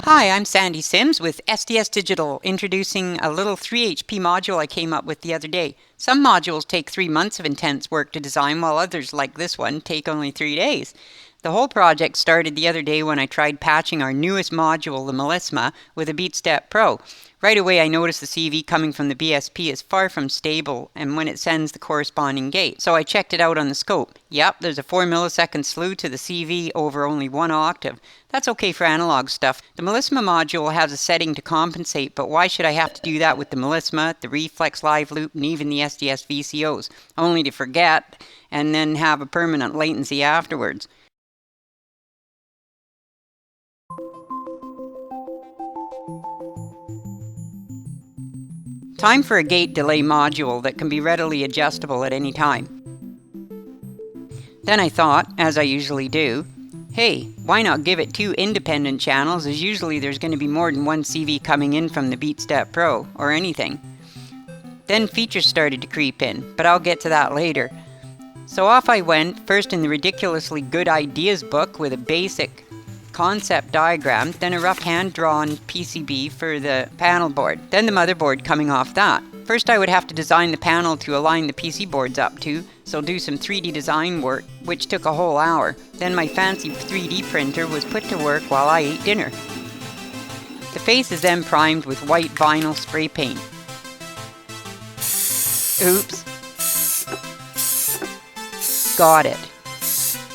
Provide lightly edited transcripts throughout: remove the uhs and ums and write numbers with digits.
Hi, I'm Sandy Sims with SDS Digital, introducing a little 3HP module I came up with the other day. Some modules take 3 months of intense work to design, while others, like this one, take only 3 days. The whole project started the other day when I tried patching our newest module, the Melisma, with a BeatStep Pro. Right away I noticed the CV coming from the BSP is far from stable and when it sends the corresponding gate. So I checked it out on the scope. Yep, there's a 4 millisecond slew to the CV over only 1 octave. That's okay for analog stuff. The Melisma module has a setting to compensate, but why should I have to do that with the Melisma, the Reflex Live Loop, and even the SDS VCOs, only to forget and then have a permanent latency afterwards? Time for a gate delay module that can be readily adjustable at any time. Then I thought, as I usually do, hey, why not give it 2 independent channels, as usually there's going to be more than one CV coming in from the BeatStep Pro, or anything. Then features started to creep in, but I'll get to that later. So off I went, first in the ridiculously good ideas book with a basic concept diagram, then a rough hand-drawn PCB for the panel board, then the motherboard coming off that. First I would have to design the panel to align the PC boards up to, so do some 3D design work, which took a whole hour. Then my fancy 3D printer was put to work while I ate dinner. The face is then primed with white vinyl spray paint. Oops. Got it.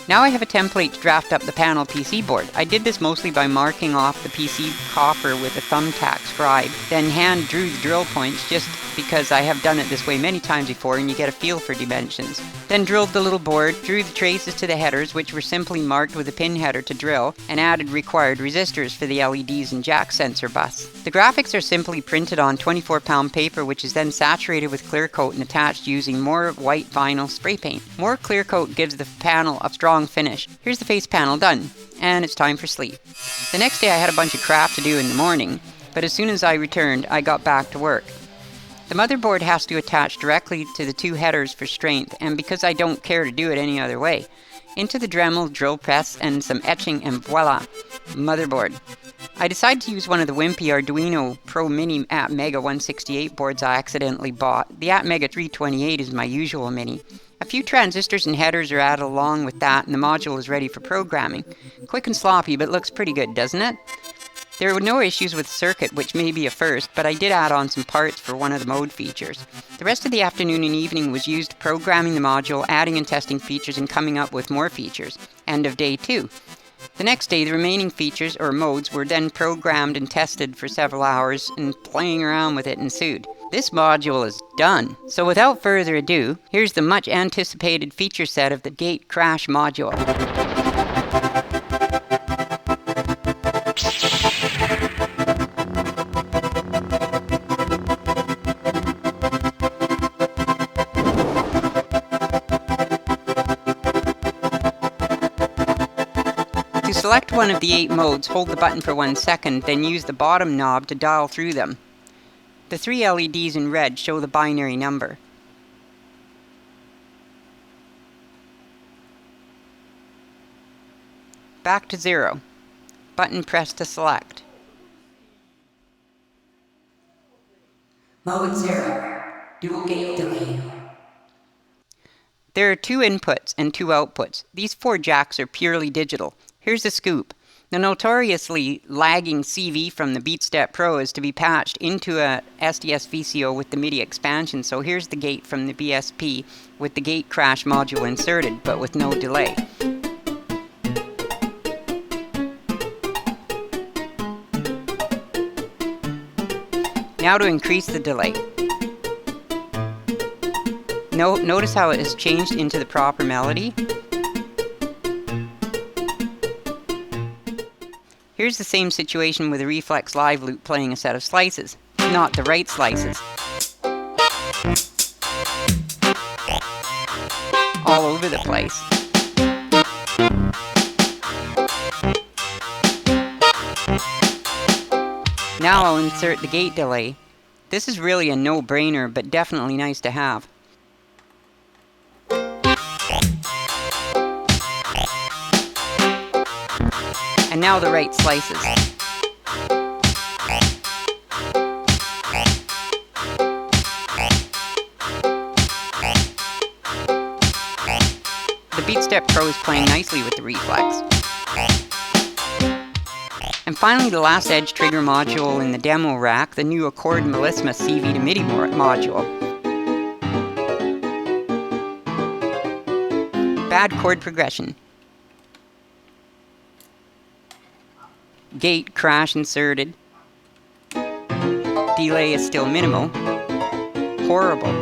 Now I have a template to draft up the panel PC board. I did this mostly by marking off the PC copper with a thumbtack scribe, then hand drew the drill points just because I have done it this way many times before and you get a feel for dimensions. Then drilled the little board, drew the traces to the headers, which were simply marked with a pin header to drill, and added required resistors for the LEDs and jack sensor bus. The graphics are simply printed on 24-pound paper, which is then saturated with clear coat and attached using more white vinyl spray paint. More clear coat gives the panel a strong finish. Here's the face panel done, and it's time for sleep. The next day I had a bunch of crap to do in the morning, but as soon as I returned, I got back to work. The motherboard has to attach directly to the 2 headers for strength, and because I don't care to do it any other way. Into the Dremel drill press and some etching, and voila, motherboard. I decided to use one of the wimpy Arduino Pro Mini Atmega 168 boards I accidentally bought. The Atmega 328 is my usual mini. A few transistors and headers are added along with that, and the module is ready for programming. Quick and sloppy, but looks pretty good, doesn't it? There were no issues with the circuit, which may be a first, but I did add on some parts for one of the mode features. The rest of the afternoon and evening was used programming the module, adding and testing features, and coming up with more features. End of day 2. The next day, the remaining features, or modes, were then programmed and tested for several hours, and playing around with it ensued. This module is done. So without further ado, here's the much anticipated feature set of the gate crash module. To select one of the 8 modes, hold the button for 1 second, then use the bottom knob to dial through them. The 3 LEDs in red show the binary number. Back to 0. Button pressed to select. Mode 0. Dual gate delay. There are 2 inputs and 2 outputs. These 4 jacks are purely digital. Here's the scoop. The notoriously lagging CV from the BeatStep Pro is to be patched into a SDS VCO with the MIDI expansion, so here's the gate from the BSP with the gate crash module inserted, but with no delay. Now to increase the delay. Notice how it has changed into the proper melody. Here's the same situation with a Reflex Live Loop playing a set of slices, not the right slices. All over the place. Now I'll insert the gate delay. This is really a no-brainer, but definitely nice to have. And now the right slices. Step Pro is playing nicely with the reflex. And finally, the last edge trigger module in the demo rack, the new Accord Melisma CV to MIDI module. Bad chord progression. Gate crash inserted. Delay is still minimal. Horrible.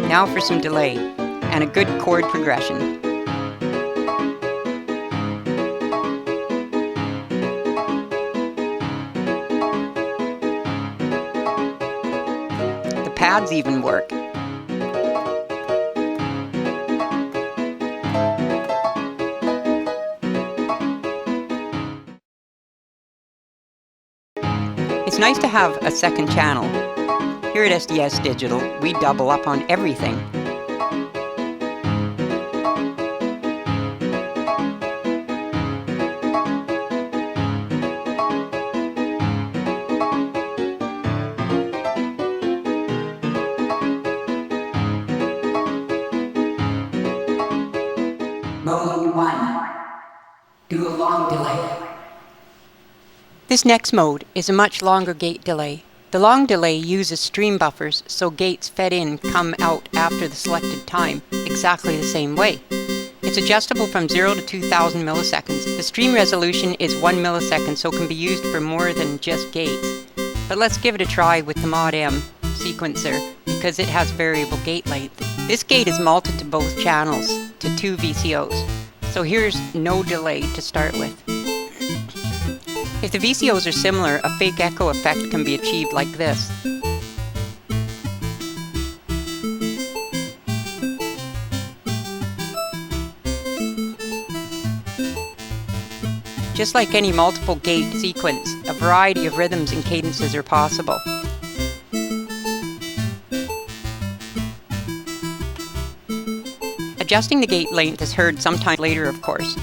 Now for some delay and a good chord progression. The pads even work. It's nice to have a second channel. Here at SDS Digital, we double up on everything. Mode 1. Do a long delay. This next mode is a much longer gate delay. The long delay uses stream buffers, so gates fed in come out after the selected time, exactly the same way. It's adjustable from 0 to 2000 milliseconds. The stream resolution is 1 millisecond, so can be used for more than just gates. But let's give it a try with the Mod M sequencer, because it has variable gate length. This gate is malted to both channels, to 2 VCOs. So here's no delay to start with. If the VCOs are similar, a fake echo effect can be achieved like this. Just like any multiple gate sequence, a variety of rhythms and cadences are possible. Adjusting the gate length is heard sometime later, of course.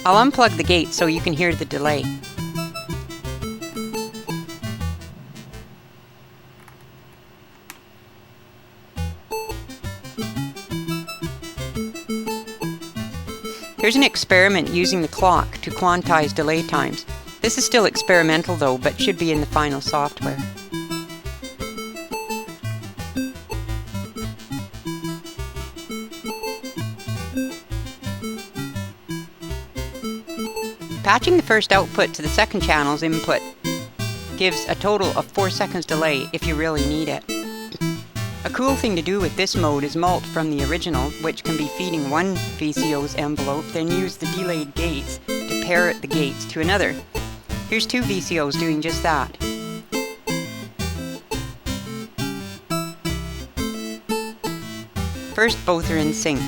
I'll unplug the gate so you can hear the delay. Here's an experiment using the clock to quantize delay times. This is still experimental though, but should be in the final software. Patching the first output to the second channel's input gives a total of 4 seconds delay if you really need it. A cool thing to do with this mode is mult from the original, which can be feeding one VCO's envelope, then use the delayed gates to parrot the gates to another. Here's 2 VCOs doing just that. First, both are in sync.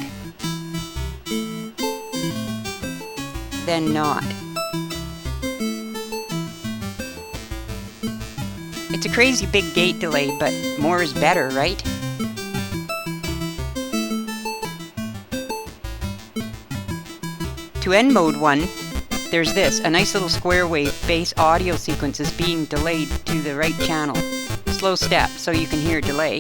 Then not. It's a crazy big gate delay, but more is better, right? To end mode 1, there's this, a nice little square wave bass audio sequences being delayed to the right channel. Slow step so you can hear delay.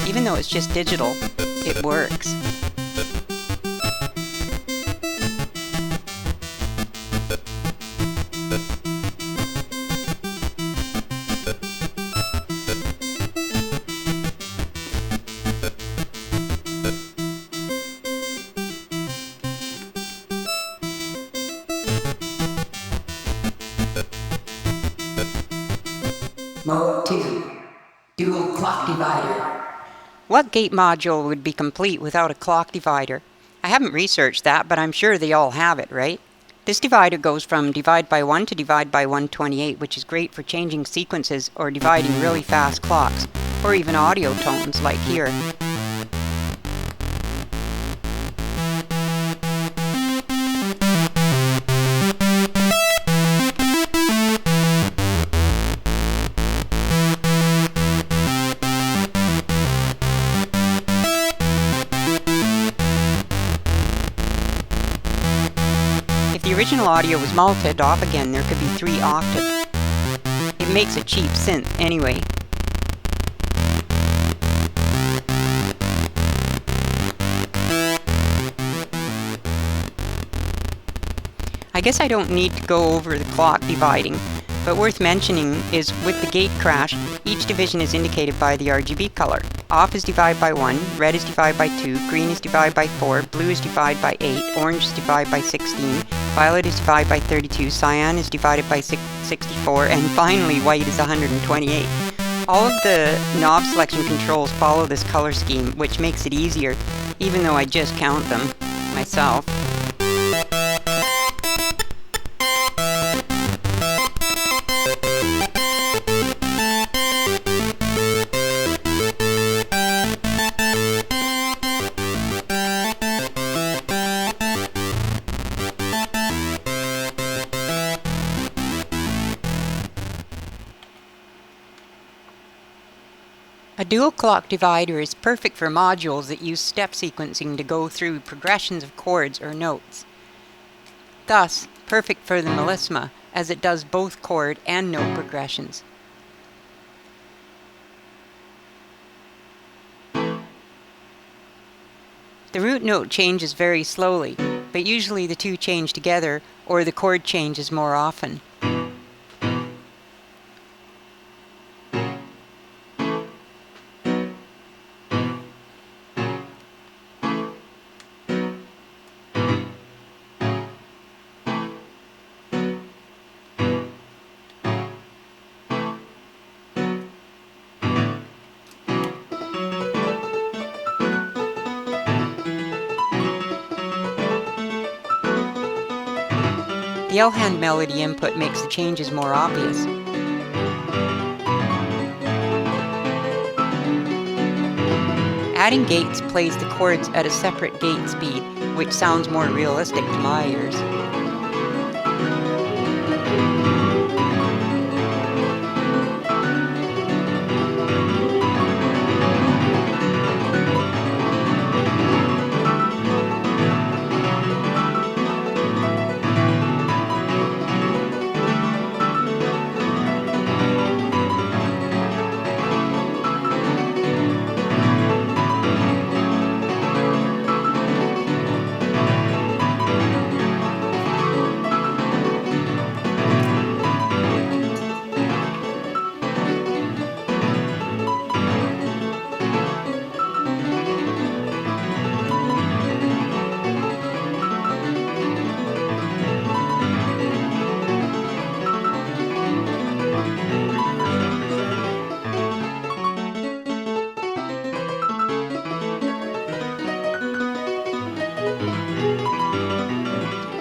Even though it's just digital, it works. Mode 2. Dual clock divider. What gate module would be complete without a clock divider? I haven't researched that, but I'm sure they all have it, right? This divider goes from divide by 1 to divide by 128, which is great for changing sequences or dividing really fast clocks, or even audio tones like here. original audio was malted off again. There could be 3 octaves. It makes a cheap synth anyway. I guess I don't need to go over the clock dividing, but worth mentioning is with the gate crash, each division is indicated by the RGB color. Off is divided by 1, red is divided by 2, green is divided by 4, blue is divided by 8, orange is divided by 16, violet is divided by 32, cyan is divided by 64, and finally white is 128. All of the knob selection controls follow this color scheme, which makes it easier, even though I just count them myself. A dual clock divider is perfect for modules that use step sequencing to go through progressions of chords or notes. Thus, perfect for the melisma, as it does both chord and note progressions. The root note changes very slowly, but usually the two change together or the chord changes more often. The L-hand melody input makes the changes more obvious. Adding gates plays the chords at a separate gate speed, which sounds more realistic to my ears.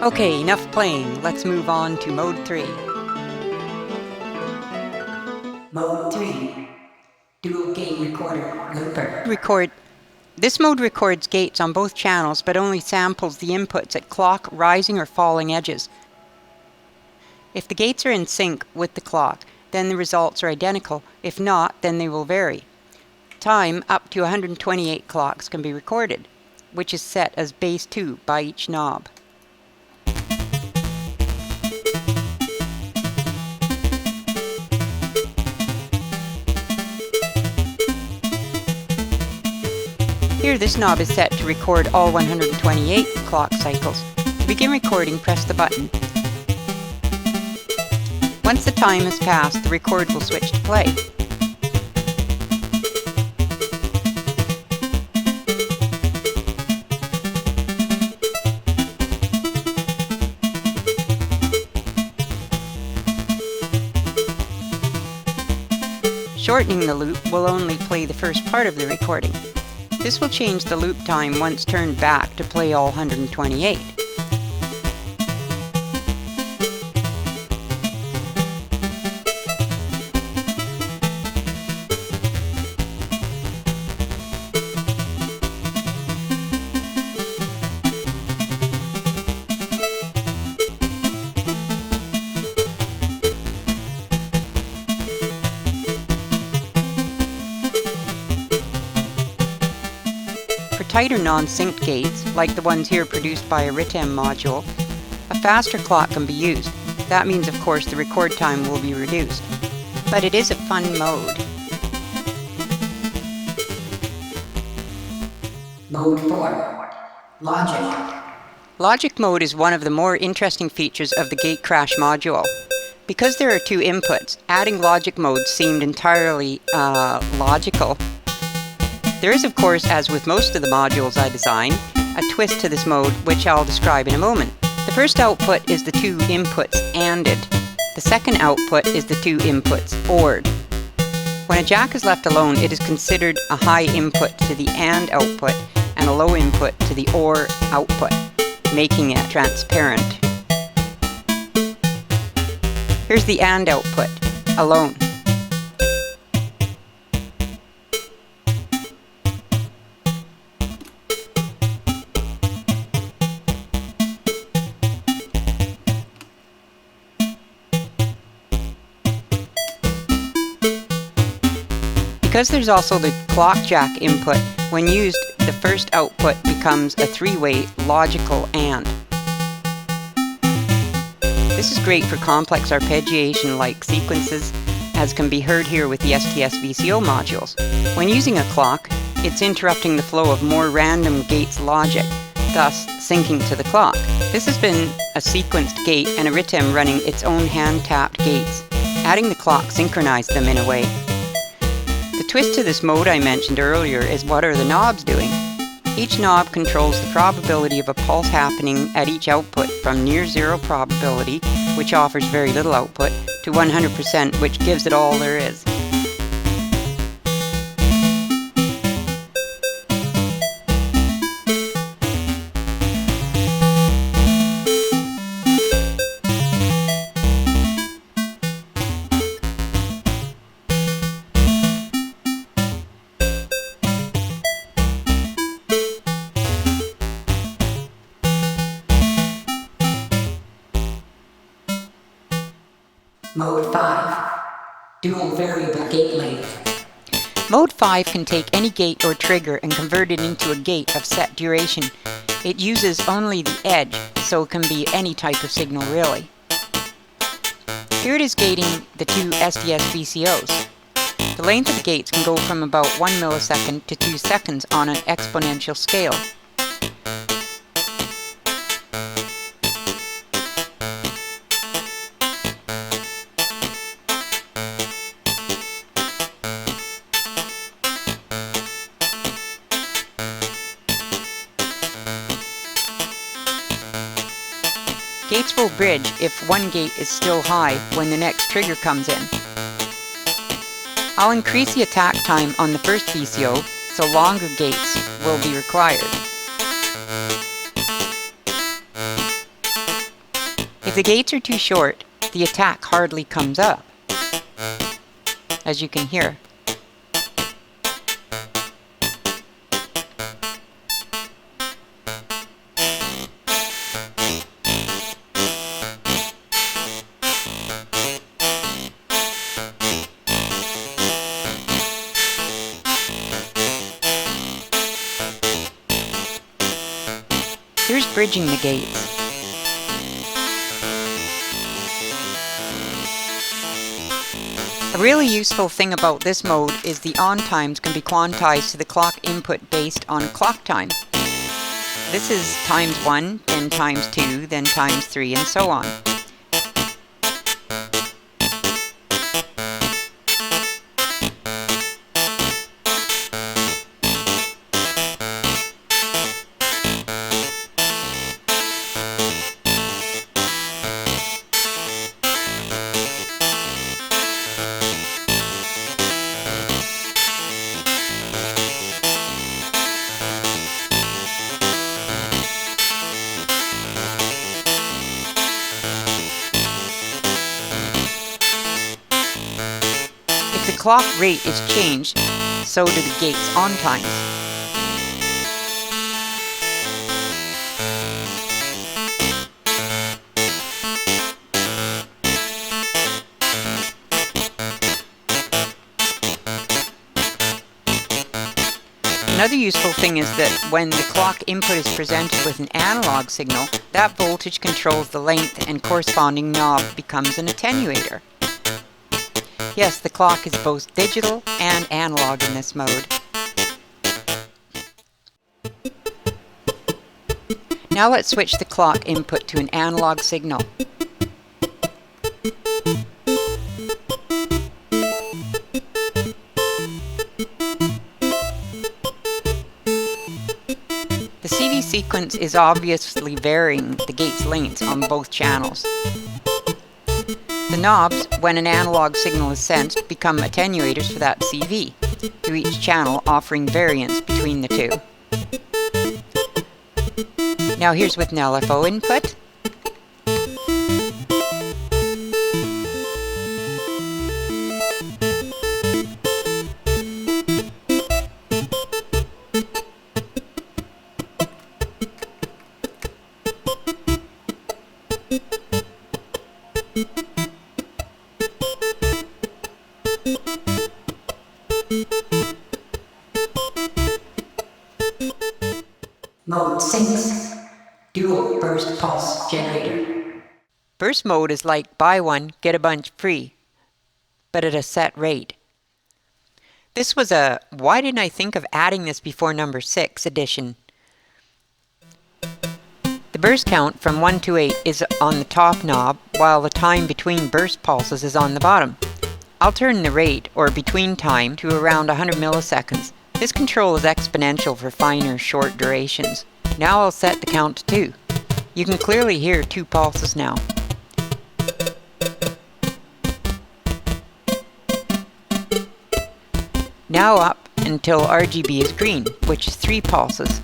Okay, enough playing. Let's move on to Mode 3. Mode 3. Dual gate recorder looper. This mode records gates on both channels, but only samples the inputs at clock, rising, or falling edges. If the gates are in sync with the clock, then the results are identical. If not, then they will vary. Time up to 128 clocks can be recorded, which is set as base 2 by each knob. Here this knob is set to record all 128 clock cycles. To begin recording, press the button. Once the time has passed, the record will switch to play. Shortening the loop will only play the first part of the recording. This will change the loop time once turned back to play all 128. For tighter non-synced gates, like the ones here produced by a RITEM module, a faster clock can be used. That means, of course, the record time will be reduced. But it is a fun mode. Mode 4. Logic. Logic mode is one of the more interesting features of the gate crash module. Because there are two inputs, adding logic mode seemed entirely logical. There is, of course, as with most of the modules I design, a twist to this mode which I'll describe in a moment. The first output is the two inputs ANDed. The second output is the two inputs ORed. When a jack is left alone, it is considered a high input to the AND output and a low input to the OR output, making it transparent. Here's the AND output, alone. Because there's also the clock jack input, when used, the first output becomes a three-way logical AND. This is great for complex arpeggiation-like sequences, as can be heard here with the STS VCO modules. When using a clock, it's interrupting the flow of more random gates logic, thus syncing to the clock. This has been a sequenced gate and a rhythm running its own hand-tapped gates. Adding the clock synchronized them in a way. The twist to this mode I mentioned earlier is what are the knobs doing? Each knob controls the probability of a pulse happening at each output from near zero probability, which offers very little output, to 100%, which gives it all there is. Mode 5. Dual variable gate length. Mode 5 can take any gate or trigger and convert it into a gate of set duration. It uses only the edge, so it can be any type of signal really. Here it is gating the two SDS VCOs. The length of the gates can go from about 1 millisecond to 2 seconds on an exponential scale. Gates will bridge if one gate is still high when the next trigger comes in. I'll increase the attack time on the first VCO, so longer gates will be required. If the gates are too short, the attack hardly comes up, as you can hear. Here's bridging the gates. A really useful thing about this mode is the on times can be quantized to the clock input based on clock time. This is times 1, then times 2, then times 3, and so on. If the clock rate is changed, so do the gates on times. Another useful thing is that when the clock input is presented with an analog signal, that voltage controls the length and corresponding knob becomes an attenuator. Yes, the clock is both digital and analog in this mode. Now let's switch the clock input to an analog signal. The CV sequence is obviously varying the gate's lengths on both channels. The knobs, when an analog signal is sensed, become attenuators for that CV, to each channel offering variance between the two. Now here's with an LFO input. Mode 6. Dual burst pulse generator. Burst mode is like buy one, get a bunch free, but at a set rate. This was a why didn't I think of adding this before number 6 edition. The burst count from 1 to 8 is on the top knob, while the time between burst pulses is on the bottom. I'll turn the rate, or between time, to around 100 milliseconds. This control is exponential for finer, short durations. Now I'll set the count to 2. You can clearly hear 2 pulses now. Now up until RGB is green, which is 3 pulses.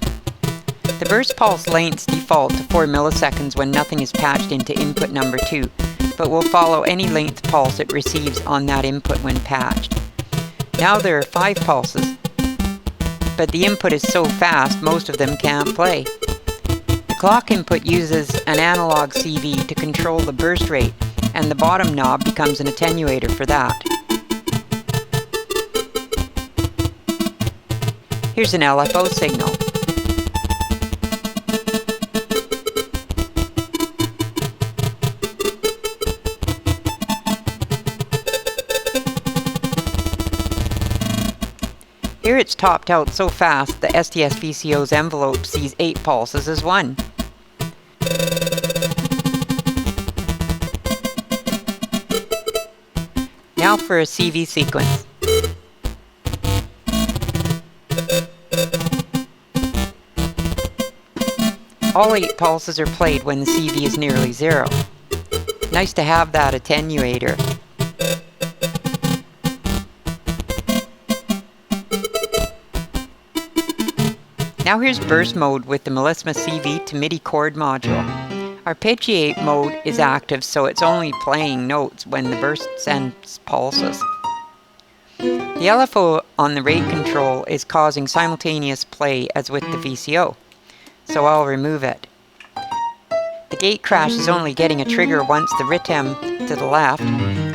The burst pulse lengths default to 4 milliseconds when nothing is patched into input number 2, but will follow any length pulse it receives on that input when patched. Now there are 5 pulses, but the input is so fast most of them can't play. The clock input uses an analog CV to control the burst rate, and the bottom knob becomes an attenuator for that. Here's an LFO signal. Here it's topped out so fast the STS VCO's envelope sees 8 pulses as 1. Now for a CV sequence. All 8 pulses are played when the CV is nearly 0. Nice to have that attenuator. Now here's burst mode with the Melisma CV to MIDI chord module. Arpeggiate mode is active, so it's only playing notes when the burst sends pulses. The LFO on the rate control is causing simultaneous play as with the VCO, so I'll remove it. The gate crash is only getting a trigger once the RITM to the left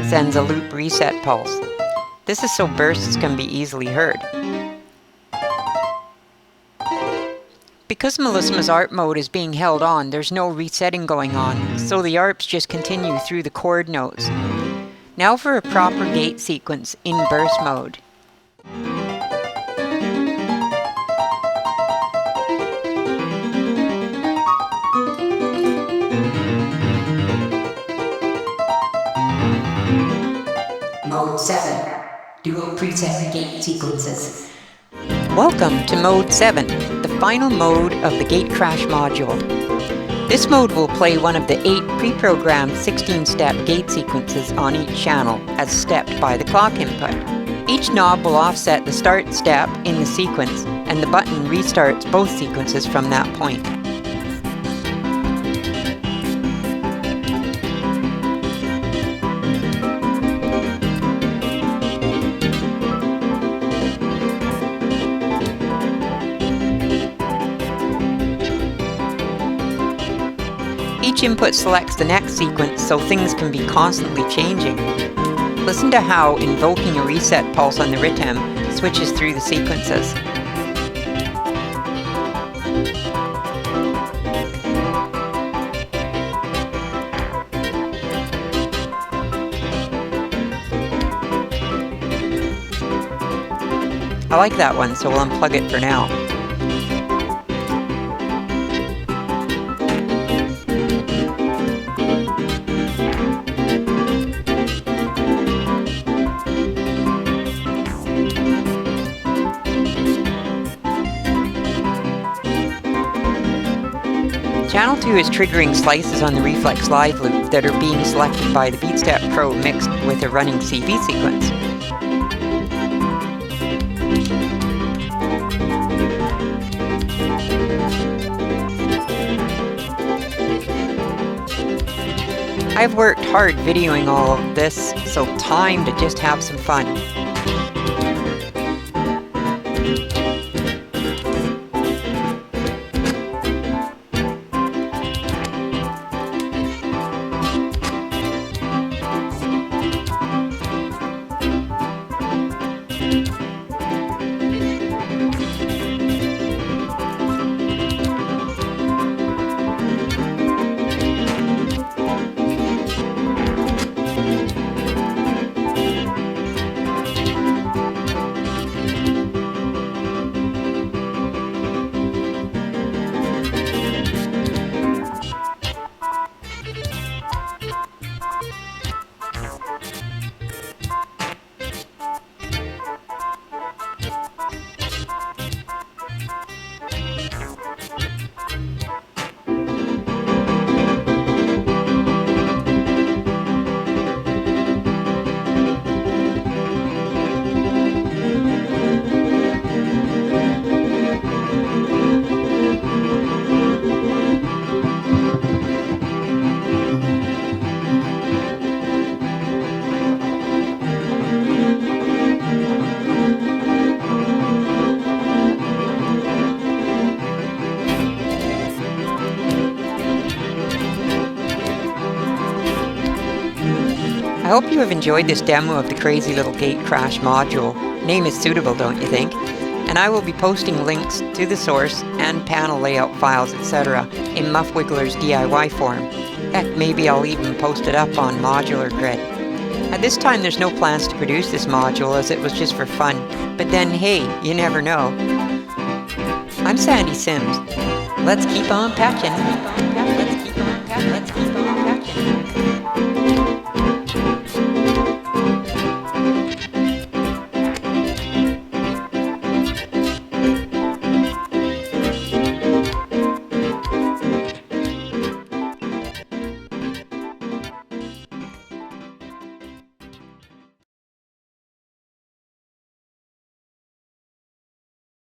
sends a loop reset pulse. This is so bursts can be easily heard. Because Melisma's ARP mode is being held on, there's no resetting going on, so the ARPs just continue through the chord notes. Now for a proper gate sequence in burst mode. Mode 7. Dual preset gate sequences. Welcome to Mode 7, the final mode of the gate crash module. This mode will play one of the 8 pre-programmed 16-step gate sequences on each channel as stepped by the clock input. Each knob will offset the start step in the sequence, and the button restarts both sequences from that point. Each input selects the next sequence so things can be constantly changing. Listen to how invoking a reset pulse on the RITM switches through the sequences. I like that one, so we'll unplug it for now. Channel 2 is triggering slices on the Reflex Live loop that are being selected by the BeatStep Pro mixed with a running CV sequence. I've worked hard videoing all of this, so time to just have some fun. I hope you have enjoyed this demo of the crazy little gate crash module. Name is suitable, don't you think? And I will be posting links to the source and panel layout files, etc. in Muff Wiggler's DIY forum. Heck, maybe I'll even post it up on Modular Grid. At this time there's no plans to produce this module as it was just for fun, but then hey, you never know. I'm Sandy Sims. Let's keep on patching.